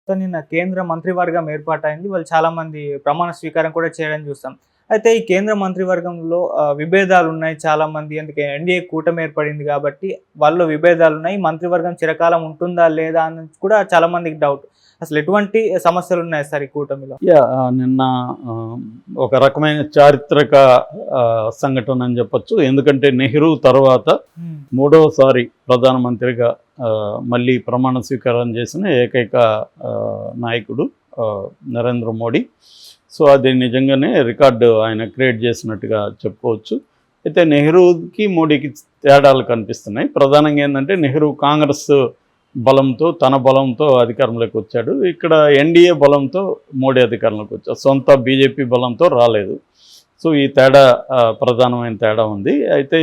నిన్న కేంద్ర మంత్రివర్గం ఏర్పాటైంది. వాళ్ళు చాలామంది ప్రమాణ స్వీకారం కూడా చేయడం చూస్తాం. అయితే ఈ కేంద్ర మంత్రివర్గంలో విభేదాలున్నాయి చాలామంది. అందుకే ఎన్‌డీఏ కూటమి ఏర్పడింది కాబట్టి వాళ్ళలో విభేదాలున్నాయి. మంత్రివర్గం చిరకాలం ఉంటుందా లేదా అని కూడా చాలామందికి డౌట్. అసలు ఎటువంటి సమస్యలున్నాయి సార్ ఈ కూటమిలో? నిన్న ఒక రకమైన చారిత్రక సంఘటన అని చెప్పొచ్చు. ఎందుకంటే నెహ్రూ తర్వాత మూడవసారి ప్రధానమంత్రిగా మళ్ళీ ప్రమాణ స్వీకారం చేసిన ఏకైక నాయకుడు నరేంద్ర మోడీ. సో అది నిజంగానే రికార్డు ఆయన క్రియేట్ చేసినట్టుగా చెప్పుకోవచ్చు. అయితే నెహ్రూకి మోడీకి తేడాలు కనిపిస్తున్నాయి. ప్రధానంగా ఏంటంటే నెహ్రూ కాంగ్రెస్ బలంతో, తన బలంతో అధికారంలోకి వచ్చాడు. ఇక్కడ ఎన్డీఏ బలంతో మోడీ అధికారంలోకి వచ్చాడు. సొంత బీజేపీ బలంతో రాలేదు. సో ఈ తేడా ప్రధానమైన తేడా ఉంది. అయితే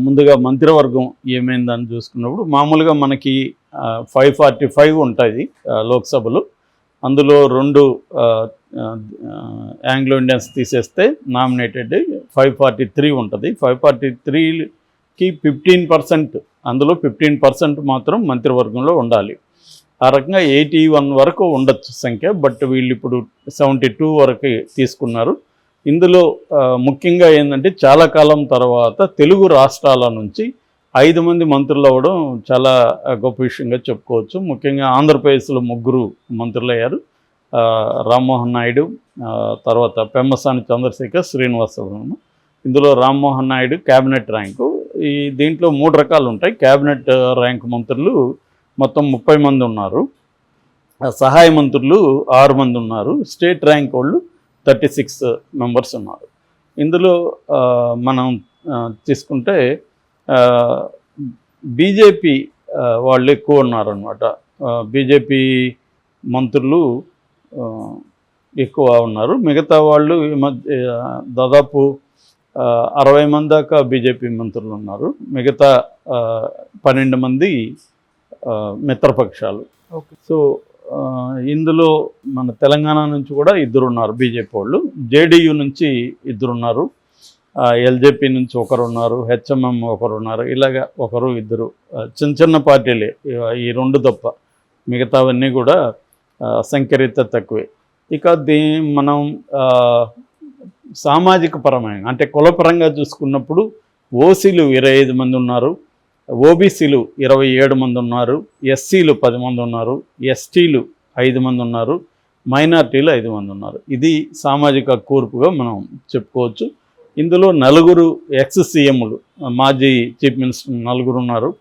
ముందుగా మంత్రివర్గం ఏమైందని చూసుకున్నప్పుడు మామూలుగా మనకి 545 ఉంటుంది లోక్సభలో. అందులో 2 ఆంగ్లో ఇండియన్స్ తీసేస్తే నామినేటెడ్ 543 ఉంటుంది. 543కి 15%, అందులో 15% మాత్రం మంత్రివర్గంలో ఉండాలి. ఆ రకంగా 81 వరకు ఉండొచ్చు సంఖ్య. బట్ వీళ్ళు ఇప్పుడు 72 వరకు తీసుకున్నారు. ఇందులో ముఖ్యంగా ఏంటంటే చాలా కాలం తర్వాత తెలుగు రాష్ట్రాల నుంచి 5 మంది మంత్రులు అవ్వడం చాలా గొప్ప విషయంగా చెప్పుకోవచ్చు. ముఖ్యంగా ఆంధ్రప్రదేశ్లో 3 మంత్రులు అయ్యారు. రామ్మోహన్ నాయుడు, తర్వాత పెమ్మసాని చంద్రశేఖర్, శ్రీనివాసరావు. ఇందులో రామ్మోహన్ నాయుడు క్యాబినెట్ ర్యాంకు. దీంట్లో 3 రకాలు ఉంటాయి. క్యాబినెట్ ర్యాంక్ మంత్రులు మొత్తం 30 మంది ఉన్నారు. సహాయ మంత్రులు 6 మంది ఉన్నారు. స్టేట్ ర్యాంక్ వాళ్ళు 36 మెంబర్స్ ఉన్నారు. ఇందులో మనం తీసుకుంటే బీజేపీ వాళ్ళు ఎక్కువ ఉన్నారనమాట. బీజేపీ మంత్రులు ఎక్కువ ఉన్నారు. మిగతా వాళ్ళు ఈ మధ్య దాదాపు 60 మంది దాకా బీజేపీ మంత్రులు ఉన్నారు. మిగతా 12 మంది మిత్రపక్షాలు. సో ఇందులో మన తెలంగాణ నుంచి కూడా 2 ఉన్నారు బీజేపీ వాళ్ళు. జేడీయూ నుంచి 2 ఉన్నారు. ఎల్జేపీ నుంచి 1 ఉన్నారు. హెచ్ఎంఎం 1 ఉన్నారు. ఇలాగా 1, 2 చిన్న చిన్న పార్టీలే ఈ 2 తప్ప. మిగతావన్నీ కూడా సంఖ్యరీత్యా తక్కువే. ఇక మనం సామాజిక పరమైన అంటే కులపరంగా చూసుకున్నప్పుడు ఓసీలు 25 మంది ఉన్నారు. ఓబీసీలు 27 మంది ఉన్నారు. ఎస్సీలు 10 మంది ఉన్నారు. ఎస్టీలు 5 మంది ఉన్నారు. మైనార్టీలు 5 మంది ఉన్నారు. ఇది సామాజిక కూర్పుగా మనం చెప్పుకోవచ్చు. ఇందులో 4 ఎక్స్ సీఎంలు, మాజీ చీఫ్ మినిస్టర్ 4 ఉన్నారు.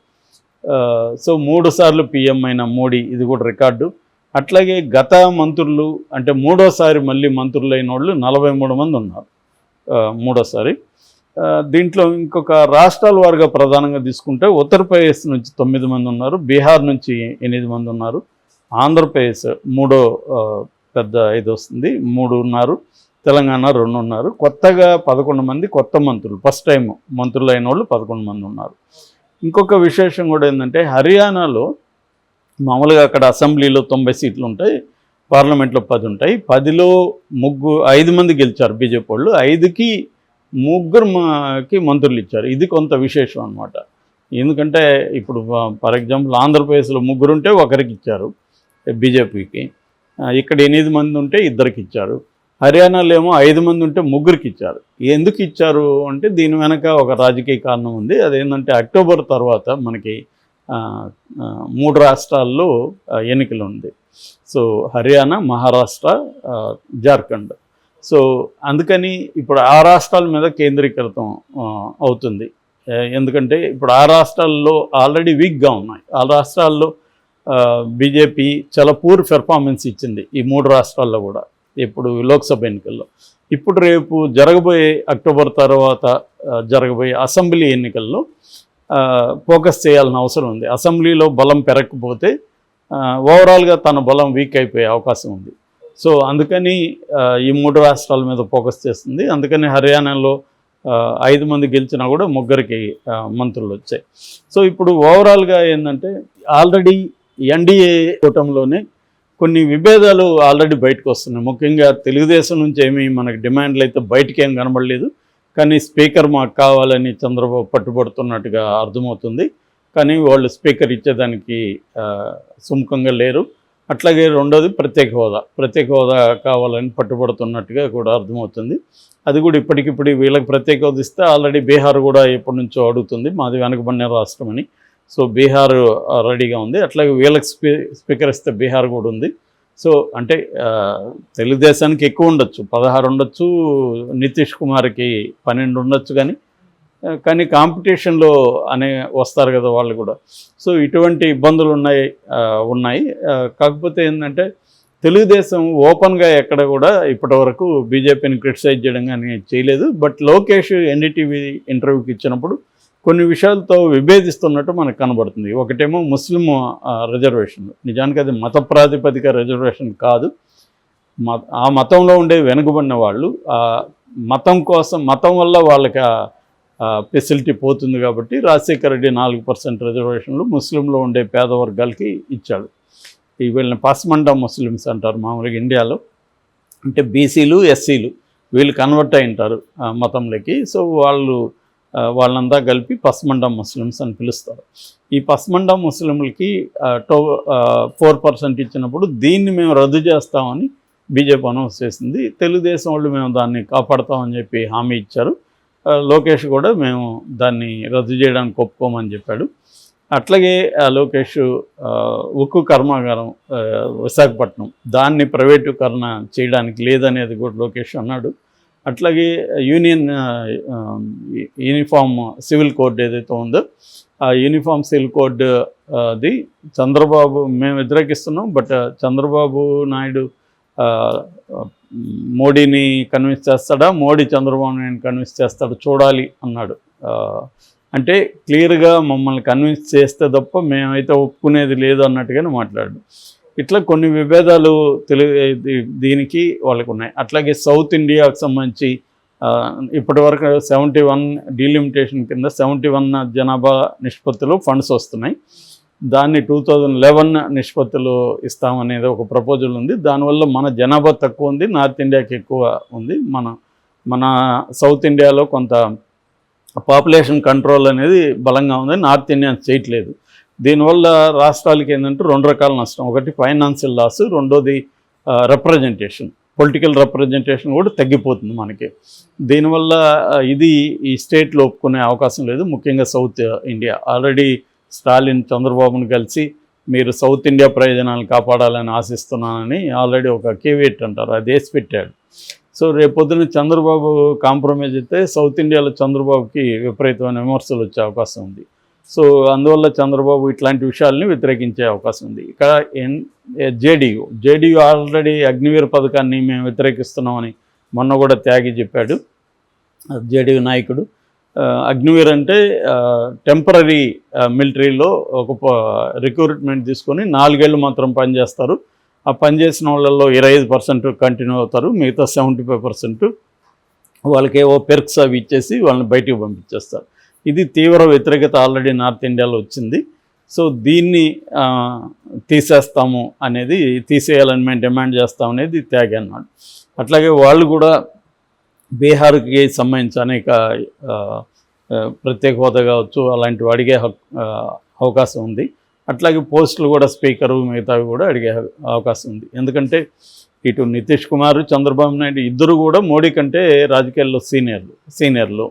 సో 3 సార్లు పీఎం అయిన మోడీ, ఇది కూడా రికార్డు. అట్లాగే గత మంత్రులు అంటే మూడోసారి మళ్ళీ మంత్రులు అయిన వాళ్ళు 43 మంది ఉన్నారు మూడోసారి. దీంట్లో ఇంకొక రాష్ట్రాల వారుగా ప్రధానంగా తీసుకుంటే ఉత్తరప్రదేశ్ నుంచి 9 మంది ఉన్నారు. బీహార్ నుంచి 8 మంది ఉన్నారు. ఆంధ్రప్రదేశ్ మూడో పెద్ద ఇది వస్తుంది, 3 ఉన్నారు. తెలంగాణ 2 ఉన్నారు. కొత్తగా 11 మంది కొత్త మంత్రులు, ఫస్ట్ టైం మంత్రులు అయిన వాళ్ళు 11 మంది ఉన్నారు. ఇంకొక విశేషం కూడా ఏంటంటే హర్యానాలో మామూలుగా అక్కడ అసెంబ్లీలో 90 సీట్లు ఉంటాయి, పార్లమెంట్లో 10 ఉంటాయి. 10లో 5 మంది గెలిచారు బీజేపీ వాళ్ళు. 5కి 3కి మంత్రులు ఇచ్చారు. ఇది కొంత విశేషం అనమాట. ఎందుకంటే ఇప్పుడు ఫర్ ఎగ్జాంపుల్ ఆంధ్రప్రదేశ్లో 3 ఉంటే 1కి ఇచ్చారు బీజేపీకి. ఇక్కడ 8 మంది ఉంటే 2కి ఇచ్చారు. హర్యానాలో ఏమో 5 మంది ఉంటే 3కి ఇచ్చారు. ఎందుకు ఇచ్చారు అంటే దీని వెనక ఒక రాజకీయ కారణం ఉంది. అదేంటంటే అక్టోబర్ తర్వాత మనకి 3 రాష్ట్రాల్లో ఎన్నికలు ఉంది. సో హర్యానా, మహారాష్ట్ర, జార్ఖండ్. సో అందుకని ఇప్పుడు ఆ రాష్ట్రాల మీద కేంద్రీకృతం అవుతుంది. ఎందుకంటే ఇప్పుడు ఆ రాష్ట్రాల్లో ఆల్రెడీ వీక్గా ఉన్నాయి. ఆ రాష్ట్రాల్లో బీజేపీ చాలా పూర్ పెర్ఫార్మెన్స్ ఇచ్చింది ఈ 3 రాష్ట్రాల్లో కూడా ఇప్పుడు లోక్సభ ఎన్నికల్లో. ఇప్పుడు రేపు జరగబోయే అక్టోబర్ తర్వాత జరగబోయే అసెంబ్లీ ఎన్నికల్లో ఫోకస్ చేయాల్సిన అవసరం ఉంది. అసెంబ్లీలో బలం పెరగకపోతే ఓవరాల్గా తన బలం వీక్ అయిపోయే అవకాశం ఉంది. సో అందుకని ఈ 3 రాష్ట్రాల మీద ఫోకస్ చేస్తుంది. అందుకని హర్యానాలో 5 మంది గెలిచినా కూడా 3కి మంత్రులు వచ్చాయి. సో ఇప్పుడు ఓవరాల్గా ఏంటంటే ఆల్రెడీ ఎన్డీఏ కూటమిలోనే కొన్ని విభేదాలు ఆల్రెడీ బయటకు వస్తున్నాయి. ముఖ్యంగా తెలుగుదేశం నుంచి ఏమీ మనకి డిమాండ్లు అయితే బయటికి ఏం కనబడలేదు. కానీ స్పీకర్ మాకు కావాలని చంద్రబాబు పట్టుబడుతున్నట్టుగా అర్థమవుతుంది. కానీ వాళ్ళు స్పీకర్ ఇచ్చేదానికి సుముఖంగా లేరు. అట్లాగే రెండోది ప్రత్యేక హోదా కావాలని పట్టుబడుతున్నట్టుగా కూడా అర్థమవుతుంది. అది కూడా ఇప్పటికిప్పుడు వీళ్ళకి ప్రత్యేక హోదా ఇస్తే ఆల్రెడీ బీహార్ కూడా ఎప్పటి నుంచో అడుగుతుంది మాది వెనకబడిన రాష్ట్రం అని. సో బీహార్ రెడీగా ఉంది. అట్లాగే వీళ్ళకి స్పీకర్ ఇస్తే బీహార్ కూడా ఉంది. సో అంటే తెలుగుదేశానికి ఎక్కువ ఉండొచ్చు, 16 ఉండొచ్చు, నితీష్ కుమార్కి 12 ఉండొచ్చు, కానీ కాంపిటీషన్లో వస్తారు కదా వాళ్ళు కూడా. సో ఇటువంటి ఇబ్బందులు ఉన్నాయి. కాకపోతే ఏంటంటే తెలుగుదేశం ఓపెన్గా ఎక్కడ కూడా ఇప్పటివరకు బీజేపీని క్రిటిసైజ్ చేయడం కానీ చేయలేదు. బట్ లోకేష్ ఎన్డీటీవీ ఇంటర్వ్యూకి ఇచ్చినప్పుడు కొన్ని విషయాలతో విభేదిస్తున్నట్టు మనకు కనబడుతుంది. ఒకటేమో ముస్లిం రిజర్వేషన్, నిజానికి అది మత ప్రాతిపదిక రిజర్వేషన్ కాదు. ఆ మతంలో ఉండే వెనుకబడిన వాళ్ళు మతం వల్ల వాళ్ళకి ఫెసిలిటీ పోతుంది కాబట్టి రాజశేఖర రెడ్డి 4% రిజర్వేషన్లు ముస్లింలో ఉండే పేద వర్గాలకి ఇచ్చాడు. వీళ్ళని పస్మండా ముస్లిమ్స్ అంటారు మామూలుగా ఇండియాలో. అంటే బీసీలు, ఎస్సీలు వీళ్ళు కన్వర్ట్ అయి ఉంటారు మతంలోకి. సో వాళ్ళంతా కలిపి పస్మండా ముస్లిమ్స్ అని పిలుస్తారు. ఈ పస్మండా ముస్లింలకి 4% ఇచ్చినప్పుడు దీన్ని మేము రద్దు చేస్తామని బీజేపీ అనౌన్స్ చేసింది. తెలుగుదేశం వాళ్ళు మేము దాన్ని కాపాడతామని చెప్పి హామీ ఇచ్చారు. లోకేష్ కూడా మేము దాన్ని రద్దు చేయడానికి ఒప్పుకోమని చెప్పాడు. అట్లాగే లోకేష్ ఉక్కు కర్మాగారం విశాఖపట్నం దాన్ని ప్రైవేటీకరణ చేయడానికి లేదనేది కూడా లోకేష్ అన్నాడు. అట్లాగే యూనిఫామ్ సివిల్ కోడ్ ఏదైతే ఉందో ఆ యూనిఫామ్ సివిల్ కోడ్ అది చంద్రబాబు మేము వ్యతిరేకిస్తున్నాం. బట్ చంద్రబాబు నాయుడు మోడీని కన్విన్స్ చేస్తాడా, మోడీ చంద్రబాబు నాయుడు కన్విన్స్ చేస్తాడా చూడాలి అన్నాడు. అంటే క్లియర్గా మమ్మల్ని కన్విన్స్ చేస్తే తప్ప మేమైతే ఒప్పుకునేది లేదు అన్నట్టుగానే మాట్లాడు. ఇట్లా కొన్ని విభేదాలు దీనికి వాళ్ళకు ఉన్నాయి. అట్లాగే సౌత్ ఇండియాకు సంబంధించి ఇప్పటివరకు 71 డీలిమిటేషన్ కింద 71 జనాభా నిష్పత్తిలో ఫండ్స్ వస్తున్నాయి. దాన్ని 2011 నిష్పత్తిలో ఇస్తామనేది ఒక ప్రపోజల్ ఉంది. దానివల్ల మన జనాభా తక్కువ ఉంది, నార్త్ ఇండియాకి ఎక్కువ ఉంది. మన సౌత్ ఇండియాలో కొంత పాపులేషన్ కంట్రోల్ అనేది బలంగా ఉంది, నార్త్ ఇండియా చేయట్లేదు. దీనివల్ల రాష్ట్రాలకి ఏంటంటే 2 రకాల నష్టం. ఒకటి ఫైనాన్షియల్ లాస్, రెండోది రిప్రజెంటేషన్, పొలిటికల్ రిప్రజెంటేషన్ కూడా తగ్గిపోతుంది మనకి. దీనివల్ల ఈ స్టేట్లో ఒప్పుకునే అవకాశం లేదు. ముఖ్యంగా సౌత్ ఇండియా ఆల్రెడీ స్టాలిన్ చంద్రబాబును కలిసి మీరు సౌత్ ఇండియా ప్రయోజనాలను కాపాడాలని ఆశిస్తున్నానని ఆల్రెడీ ఒక కేవేట్ అంటారు అది వేసి పెట్టాడు. సో రేపొద్దున చంద్రబాబు కాంప్రమైజ్ అయితే సౌత్ ఇండియాలో చంద్రబాబుకి విపరీతమైన విమర్శలు వచ్చే అవకాశం ఉంది. సో అందువల్ల చంద్రబాబు ఇట్లాంటి విషయాల్ని వ్యతిరేకించే అవకాశం ఉంది. ఇక్కడ జేడీయూ ఆల్రెడీ అగ్నివీర్ పథకాన్ని మేము వ్యతిరేకిస్తున్నామని మొన్న కూడా త్యాగి చెప్పాడు జేడీయూ నాయకుడు. అగ్నివీర్ అంటే టెంపరీ మిలిటరీలో ఒక రిక్రూట్మెంట్ తీసుకొని 4 ఏళ్ళు మాత్రం పనిచేస్తారు. ఆ పనిచేసిన వాళ్ళల్లో 25% కంటిన్యూ అవుతారు, మిగతా 75% వాళ్ళకి ఏవో పెర్క్స్ అవి ఇచ్చేసి వాళ్ళని బయటికి పంపించేస్తారు. ఇది తీవ్ర వ్యతిరేకత ఆల్రెడీ నార్త్ ఇండియాలో వచ్చింది. సో దీన్ని తీసేస్తాము అనేది, తీసేయాలని మేము డిమాండ్ చేస్తామనేది త్యాగి అన్నాడు. అట్లాగే వాళ్ళు కూడా బీహార్కి సంబంధించి అనేక ప్రత్యేక హోదా కావచ్చు అలాంటివి అడిగే అవకాశం ఉంది. అట్లాగే పోస్టులు కూడా స్పీకరు మిగతావి కూడా అడిగే అవకాశం ఉంది. ఎందుకంటే ఇటు నితీష్ కుమార్, చంద్రబాబు నాయుడు ఇద్దరు కూడా మోడీ కంటే రాజకీయాల్లో సీనియర్లు.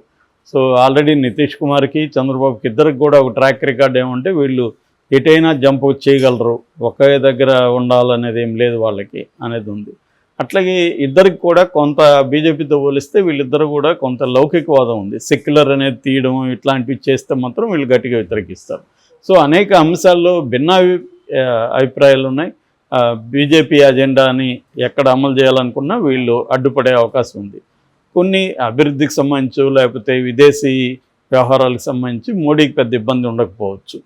సో ఆల్రెడీ నితీష్ కుమార్కి, చంద్రబాబుకి ఇద్దరికి కూడా ఒక ట్రాక్ రికార్డ్ ఏమంటే వీళ్ళు ఎటైనా జంప్ చేయగలరు, ఒకే దగ్గర ఉండాలనేది ఏం లేదు వాళ్ళకి అనేది ఉంది. అట్లాగే ఇద్దరికి కూడా కొంత బీజేపీతో పోలిస్తే వీళ్ళిద్దరు కూడా కొంత లౌకికవాదం ఉంది. సెక్యులర్ అనేది తీయడం ఇట్లాంటివి చేస్తే మాత్రం వీళ్ళు గట్టిగా వ్యతిరేకిస్తారు. సో అనేక అంశాల్లో భిన్న అభిప్రాయాలు ఉన్నాయి. బీజేపీ అజెండాని ఎక్కడ అమలు చేయాలనుకున్నా వీళ్ళు అడ్డుపడే అవకాశం ఉంది. కొన్ని అభివృద్ధికి సంబంధించి లేకపోతే విదేశీ వ్యవహారాలకు సంబంధించి మోడీకి పెద్ద ఇబ్బంది ఉండకపోవచ్చు.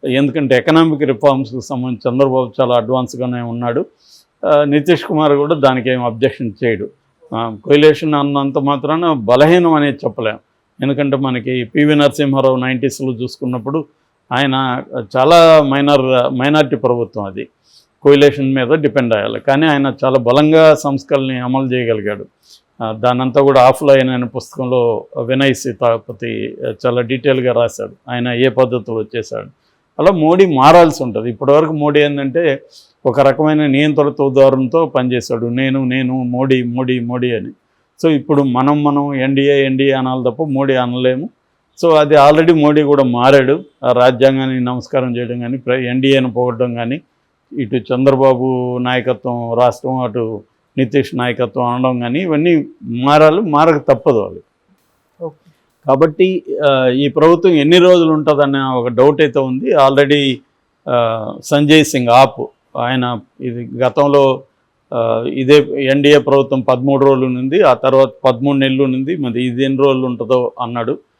ఎందుకంటే ఎకనామిక్ రిఫార్మ్స్కి సంబంధించి చంద్రబాబు చాలా అడ్వాన్స్గానే ఉన్నాడు. నితీష్ కుమార్ కూడా దానికి ఏం అబ్జెక్షన్ చేయడు. కొయిలేషన్ అన్నంత మాత్రాన బలహీనం అనేది చెప్పలేం. ఎందుకంటే మనకి పివి నరసింహారావు 90sలో చూసుకున్నప్పుడు ఆయన చాలా మైనారిటీ ప్రభుత్వం, అది కొయిలేషన్ మీద డిపెండ్ అయ్యాలి. కానీ ఆయన చాలా బలంగా సంస్కరణని అమలు చేయగలిగాడు. దానంతా కూడా ఆఫ్లైన్ అనే పుస్తకంలో వినయ్ సీతాపతి చాలా డీటెయిల్గా రాశాడు ఆయన ఏ పద్ధతిలో చేశాడు. అలా మోడీ మారాల్సి ఉంటుంది. ఇప్పటివరకు మోడీ ఏంటంటే ఒక రకమైన నియంత్రణతో ధోరణితో పనిచేశాడు. నేను మోడీ మోడీ మోడీ అని. సో ఇప్పుడు మనం ఎన్డీఏ అనాలి తప్ప మోడీ అనలేము. సో అది ఆల్రెడీ మోడీ కూడా మారాడు. ఆ రాజ్యాంగాన్ని నమస్కారం చేయడం కానీ, ఎన్డీఏను పొగడడం కానీ, ఇటు చంద్రబాబు నాయకత్వం రాష్ట్రం, అటు నితీష్ నాయకత్వం అనడం కానీ, ఇవన్నీ మారక తప్పదు వాళ్ళు. ఓకే. కాబట్టి ఈ ప్రభుత్వం ఎన్ని రోజులు ఉంటుందన్న ఒక డౌట్ అయితే ఉంది. ఆల్రెడీ సంజయ్ సింగ్ ఆయన ఇది గతంలో ఇదే ఎన్డీఏ ప్రభుత్వం 13 రోజులు ఉంది, ఆ తర్వాత 13 నెలలు ఉంది, మరి ఇది ఎన్ని రోజులు ఉంటుందో అన్నాడు.